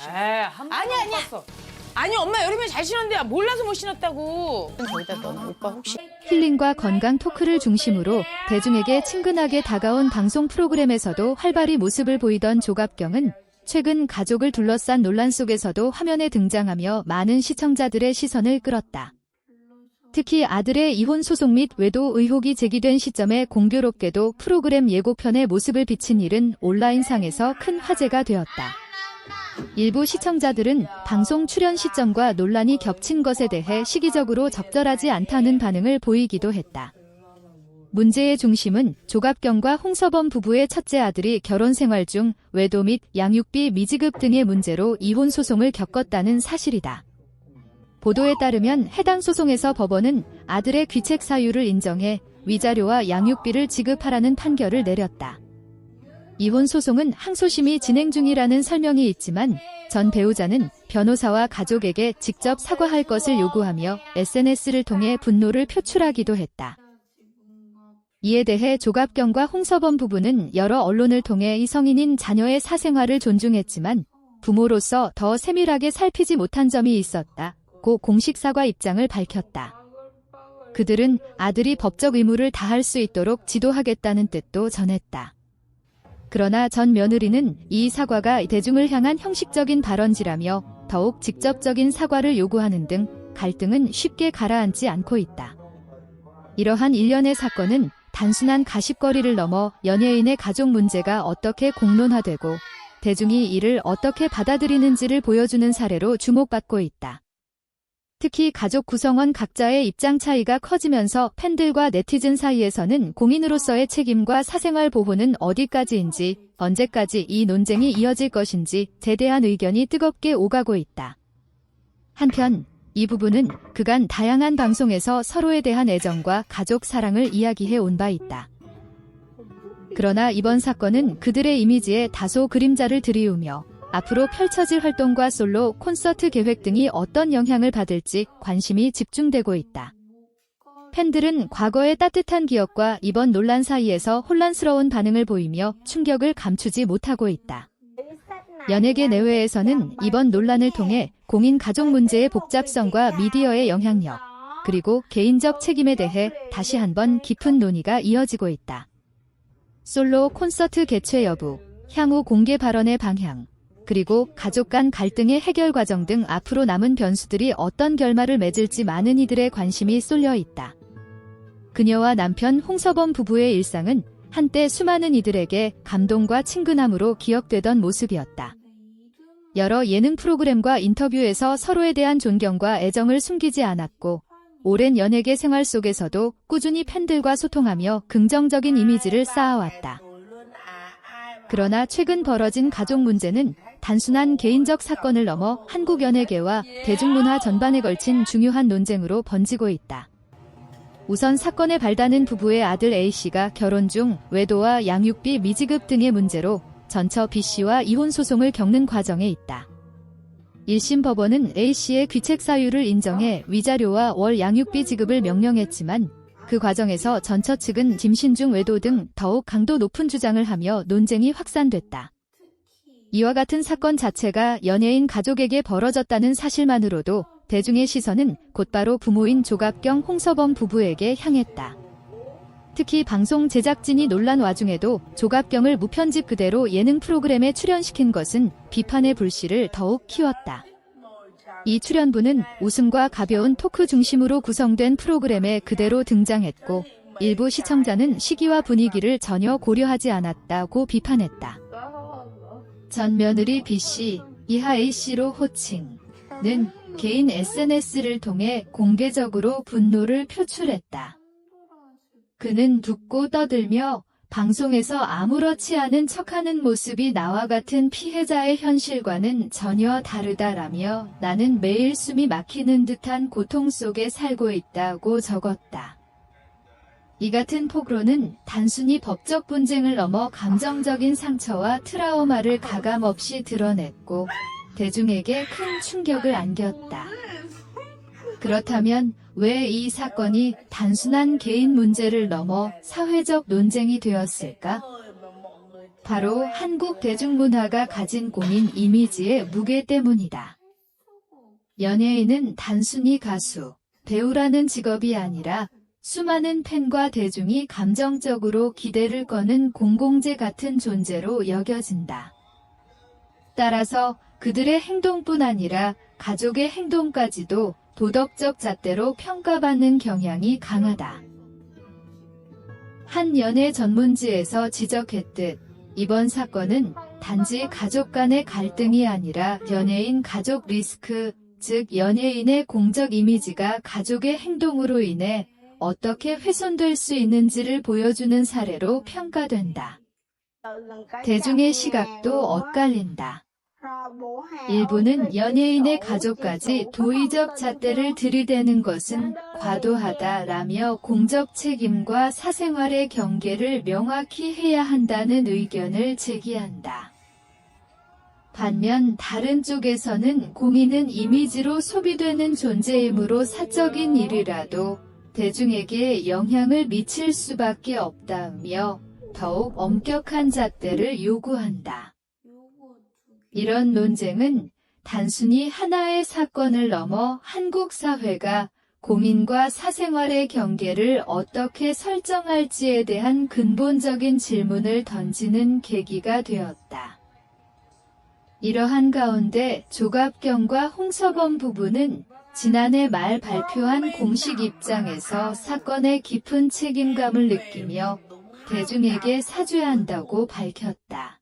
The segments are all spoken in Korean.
한 번도 못 봤어. 아니 엄마 여름에 잘 신었는데 몰라서 못 신었다고. 저기다 넣어. 오빠 혹시 힐링과 건강 토크를 중심으로 대중에게 친근하게 다가온 방송 프로그램에서도 활발히 모습을 보이던 조갑경은 최근 가족을 둘러싼 논란 속에서도 화면에 등장하며 많은 시청자들의 시선을 끌었다. 특히 아들의 이혼 소송 및 외도 의혹이 제기된 시점에 공교롭게도 프로그램 예고편에 모습을 비친 일은 온라인상에서 큰 화제가 되었다. 일부 시청자들은 방송 출연 시점과 논란이 겹친 것에 대해 시기적으로 적절하지 않다는 반응을 보이기도 했다. 문제의 중심은 조갑경과 홍서범 부부의 첫째 아들이 결혼 생활 중 외도 및 양육비 미지급 등의 문제로 이혼 소송을 겪었다는 사실이다. 보도에 따르면 해당 소송에서 법원은 아들의 귀책 사유를 인정해 위자료와 양육비를 지급하라는 판결을 내렸다. 이혼 소송은 항소심이 진행 중이라는 설명이 있지만 전 배우자는 변호사와 가족에게 직접 사과할 것을 요구하며 SNS를 통해 분노를 표출하기도 했다. 이에 대해 조갑경과 홍서범 부부는 여러 언론을 통해 이성인인 자녀의 사생활을 존중했지만 부모로서 더 세밀하게 살피지 못한 점이 있었다고 공식 사과 입장을 밝혔다. 그들은 아들이 법적 의무를 다할 수 있도록 지도하겠다는 뜻도 전했다. 그러나 전 며느리는 이 사과가 대중을 향한 형식적인 발언지라며 더욱 직접적인 사과를 요구하는 등 갈등은 쉽게 가라앉지 않고 있다. 이러한 일련의 사건은 단순한 가십거리를 넘어 연예인의 가족 문제가 어떻게 공론화되고 대중이 이를 어떻게 받아들이는지를 보여주는 사례로 주목받고 있다. 특히 가족 구성원 각자의 입장 차이가 커지면서 팬들과 네티즌 사이에서는 공인으로서의 책임과 사생활 보호는 어디까지인지, 언제까지 이 논쟁이 이어질 것인지 대대한 의견이 뜨겁게 오가고 있다. 한편 이 부분은 그간 다양한 방송에서 서로에 대한 애정과 가족 사랑을 이야기해 온 바 있다. 그러나 이번 사건은 그들의 이미지에 다소 그림자를 들이우며 앞으로 펼쳐질 활동과 솔로 콘서트 계획 등이 어떤 영향을 받을지 관심이 집중되고 있다. 팬들은 과거의 따뜻한 기억과 이번 논란 사이에서 혼란스러운 반응을 보이며 충격을 감추지 못하고 있다. 연예계 내외에서는 이번 논란을 통해 공인 가족 문제의 복잡성과 미디어의 영향력, 그리고 개인적 책임에 대해 다시 한번 깊은 논의가 이어지고 있다. 솔로 콘서트 개최 여부, 향후 공개 발언의 방향, 그리고 가족 간 갈등의 해결 과정 등 앞으로 남은 변수들이 어떤 결말을 맺을지 많은 이들의 관심이 쏠려 있다. 그녀와 남편 홍서범 부부의 일상은 한때 수많은 이들에게 감동과 친근함으로 기억되던 모습이었다. 여러 예능 프로그램과 인터뷰에서 서로에 대한 존경과 애정을 숨기지 않았고 오랜 연예계 생활 속에서도 꾸준히 팬들과 소통하며 긍정적인 이미지를 쌓아왔다. 그러나 최근 벌어진 가족 문제는 단순한 개인적 사건을 넘어 한국 연예계와 대중문화 전반에 걸친 중요한 논쟁으로 번지고 있다. 우선 사건의 발단은 부부의 아들 A씨가 결혼 중 외도와 양육비 미지급 등의 문제로 전처 B씨와 이혼 소송을 겪는 과정에 있다. 1심 법원은 A씨의 귀책 사유를 인정해 위자료와 월 양육비 지급을 명령했지만 그 과정에서 전처 측은 임신 중 외도 등 더욱 강도 높은 주장을 하며 논쟁이 확산됐다. 이와 같은 사건 자체가 연예인 가족에게 벌어졌다는 사실만으로도 대중의 시선은 곧바로 부모인 조갑경, 홍서범 부부에게 향했다. 특히 방송 제작진이 논란 와중에도 조갑경을 무편집 그대로 예능 프로그램에 출연시킨 것은 비판의 불씨를 더욱 키웠다. 이 출연부는 웃음과 가벼운 토크 중심으로 구성된 프로그램에 그대로 등장했고 일부 시청자는 시기와 분위기를 전혀 고려하지 않았다고 비판했다. 전 며느리 B씨, 이하 A씨로 호칭는 개인 SNS를 통해 공개적으로 분노를 표출했다. 그는 듣고 떠들며 방송에서 아무렇지 않은 척하는 모습이 나와 같은 피해자의 현실과는 전혀 다르다라며 나는 매일 숨이 막히는 듯한 고통 속에 살고 있다고 적었다. 이 같은 폭로는 단순히 법적 분쟁을 넘어 감정적인 상처와 트라우마를 가감없이 드러냈고 대중에게 큰 충격을 안겼다. 그렇다면 왜 이 사건이 단순한 개인 문제를 넘어 사회적 논쟁이 되었을까? 바로 한국 대중문화가 가진 공인 이미지의 무게 때문이다. 연예인은 단순히 가수, 배우라는 직업이 아니라 수많은 팬과 대중이 감정적으로 기대를 거는 공공재 같은 존재로 여겨진다. 따라서 그들의 행동뿐 아니라 가족의 행동까지도 도덕적 잣대로 평가받는 경향이 강하다. 한 연예 전문지에서 지적했듯 이번 사건은 단지 가족 간의 갈등이 아니라 연예인 가족 리스크, 즉 연예인의 공적 이미지가 가족의 행동으로 인해 어떻게 훼손될 수 있는지를 보여주는 사례로 평가된다. 대중의 시각도 엇갈린다. 일부는 연예인의 가족까지 도의적 잣대를 들이대는 것은 과도하다라며 공적 책임과 사생활의 경계를 명확히 해야 한다는 의견을 제기한다. 반면 다른 쪽에서는 공인은 이미지로 소비되는 존재이므로 사적인 일이라도 대중에게 영향을 미칠 수밖에 없다며 더욱 엄격한 잣대를 요구한다. 이런 논쟁은 단순히 하나의 사건을 넘어 한국 사회가 공인과 사생활의 경계를 어떻게 설정할지에 대한 근본적인 질문을 던지는 계기가 되었다. 이러한 가운데 조갑경과 홍서범 부부는 지난해 말 발표한 공식 입장에서 사건의 깊은 책임감을 느끼며 대중에게 사죄한다고 밝혔다.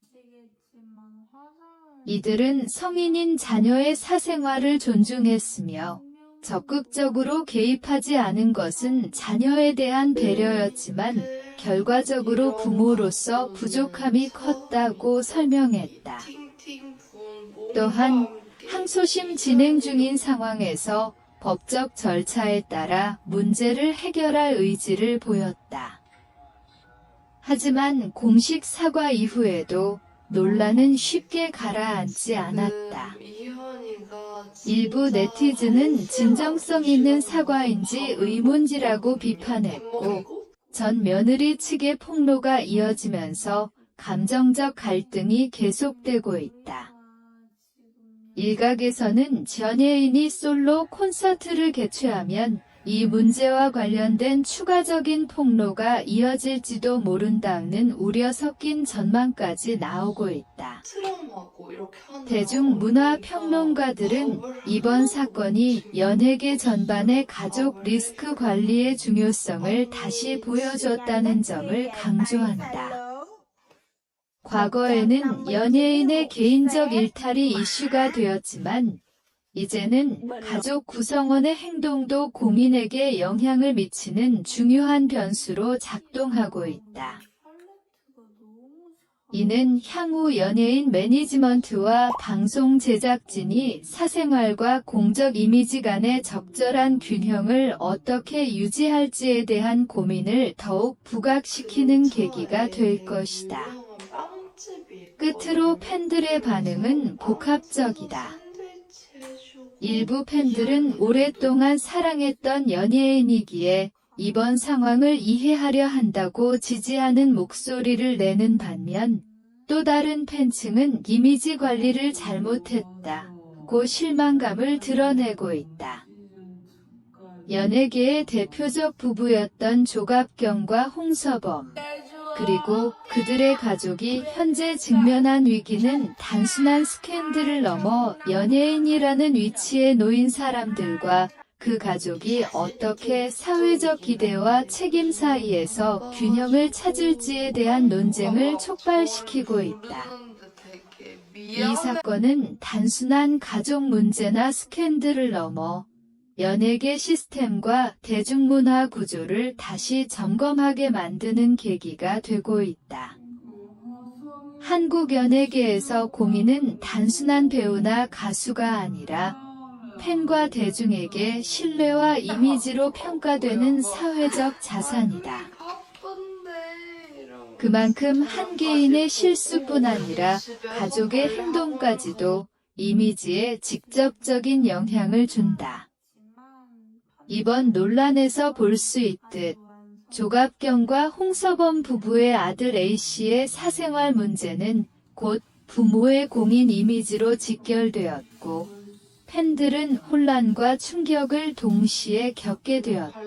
이들은 성인인 자녀의 사생활을 존중했으며 적극적으로 개입하지 않은 것은 자녀에 대한 배려였지만 결과적으로 부모로서 부족함이 컸다고 설명했다. 또한 항소심 진행 중인 상황에서 법적 절차에 따라 문제를 해결할 의지를 보였다. 하지만 공식 사과 이후에도 논란은 쉽게 가라앉지 않았다. 일부 네티즌은 진정성 있는 사과인지 의문지라고 비판했고 전 며느리 측의 폭로가 이어지면서 감정적 갈등이 계속되고 있다. 일각에서는 연예인이 솔로 콘서트를 개최하면 이 문제와 관련된 추가적인 폭로가 이어질지도 모른다는 우려 섞인 전망까지 나오고 있다. 대중문화평론가들은 이번 사건이 연예계 전반의 가족 리스크 관리의 중요성을 다시 보여줬다는 점을 강조한다. 과거에는 연예인의 개인적 일탈이 이슈가 되었지만 이제는 가족 구성원의 행동도 공인에게 영향을 미치는 중요한 변수로 작동하고 있다. 이는 향후 연예인 매니지먼트와 방송 제작진이 사생활과 공적 이미지 간의 적절한 균형을 어떻게 유지할지에 대한 고민을 더욱 부각시키는 계기가 될 것이다. 끝으로 팬들의 반응은 복합적이다. 일부 팬들은 오랫동안 사랑했던 연예인이기에 이번 상황을 이해하려 한다고 지지하는 목소리를 내는 반면 또 다른 팬층은 이미지 관리를 잘못했다고 실망감을 드러내고 있다. 연예계의 대표적 부부였던 조갑경과 홍서범 그리고 그들의 가족이 현재 직면한 위기는 단순한 스캔들을 넘어 연예인이라는 위치에 놓인 사람들과 그 가족이 어떻게 사회적 기대와 책임 사이에서 균형을 찾을지에 대한 논쟁을 촉발시키고 있다. 이 사건은 단순한 가족 문제나 스캔들을 넘어 연예계 시스템과 대중문화 구조를 다시 점검하게 만드는 계기가 되고 있다. 한국 연예계에서 공인은 단순한 배우나 가수가 아니라 팬과 대중에게 신뢰와 이미지로 평가되는 사회적 자산이다. 그만큼 한 개인의 실수뿐 아니라 가족의 행동까지도 이미지에 직접적인 영향을 준다. 이번 논란에서 볼 수 있듯 조갑경과 홍서범 부부의 아들 A씨의 사생활 문제는 곧 부모의 공인 이미지로 직결되었고 팬들은 혼란과 충격을 동시에 겪게 되었다.